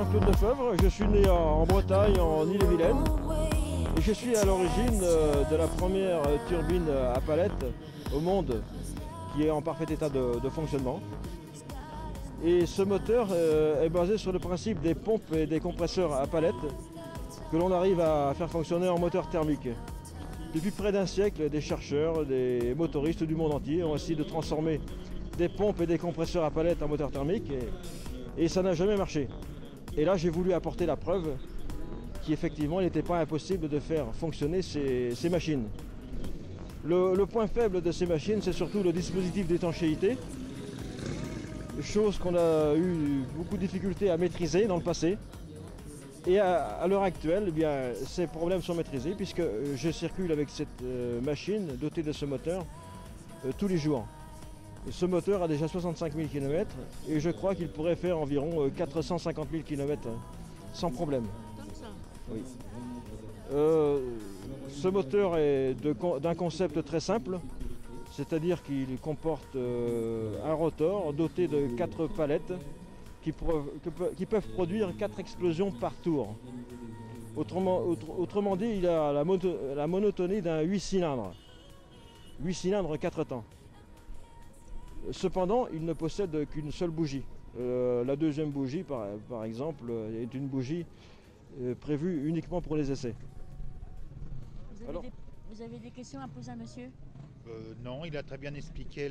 Jean-Claude Lefebvre, je suis né en Bretagne, en Ille-et-Vilaine, et je suis à l'origine de la première turbine à palette au monde qui est en parfait état de fonctionnement. Et ce moteur est basé sur le principe des pompes et des compresseurs à palette que l'on arrive à faire fonctionner en moteur thermique. Depuis près d'un siècle, des chercheurs, des motoristes du monde entier ont essayé de transformer des pompes et des compresseurs à palette en moteur thermique et ça n'a jamais marché. Et là, j'ai voulu apporter la preuve qu'effectivement, il n'était pas impossible de faire fonctionner ces machines. Le point faible de ces machines, c'est surtout le dispositif d'étanchéité, chose qu'on a eu beaucoup de difficultés à maîtriser dans le passé. Et à l'heure actuelle, eh bien, ces problèmes sont maîtrisés puisque je circule avec cette machine dotée de ce moteur tous les jours. Ce moteur a déjà 65 000 km et je crois qu'il pourrait faire environ 450 000 km sans problème. Oui. Ce moteur est d'un concept très simple, c'est-à-dire qu'il comporte un rotor doté de 4 palettes qui peuvent produire 4 explosions par tour. Autrement dit, il a la monotonie d'un 8 cylindres. 8 cylindres 4 temps. Cependant, il ne possède qu'une seule bougie. La deuxième bougie, par exemple, est une bougie prévue uniquement pour les essais. Vous avez des questions à poser à monsieur? Non, il a très bien expliqué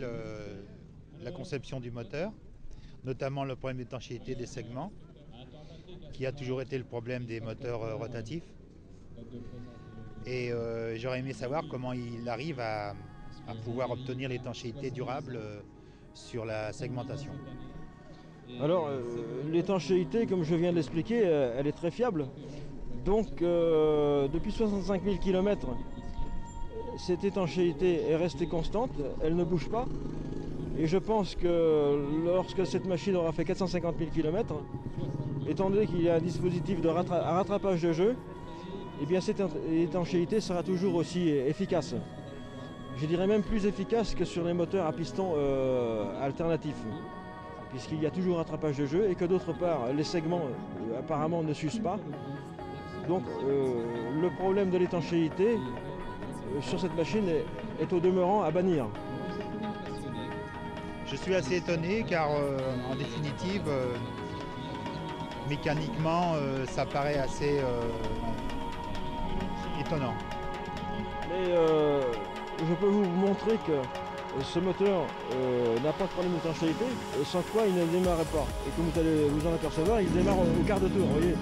la conception du moteur, notamment le problème d'étanchéité des segments, qui a toujours été le problème des moteurs rotatifs. Et j'aurais aimé savoir comment il arrive à pouvoir obtenir l'étanchéité durable sur la segmentation. Alors, l'étanchéité, comme je viens de l'expliquer, elle est très fiable. Donc, depuis 65 000 km, cette étanchéité est restée constante, elle ne bouge pas. Et je pense que lorsque cette machine aura fait 450 000 km, étant donné qu'il y a un dispositif de rattrapage de jeu, eh bien cette étanchéité sera toujours aussi efficace. Je dirais même plus efficace que sur les moteurs à piston alternatifs, puisqu'il y a toujours rattrapage de jeu et que d'autre part, les segments apparemment ne s'usent pas. Donc le problème de l'étanchéité sur cette machine est au demeurant à bannir. Je suis assez étonné car en définitive, mécaniquement, ça paraît assez étonnant. Mais je peux vous montrer que ce moteur n'a pas de problème d'étanchéité, sans quoi il ne démarrait pas. Et comme vous allez vous en apercevoir, il démarre au quart de tour, vous voyez.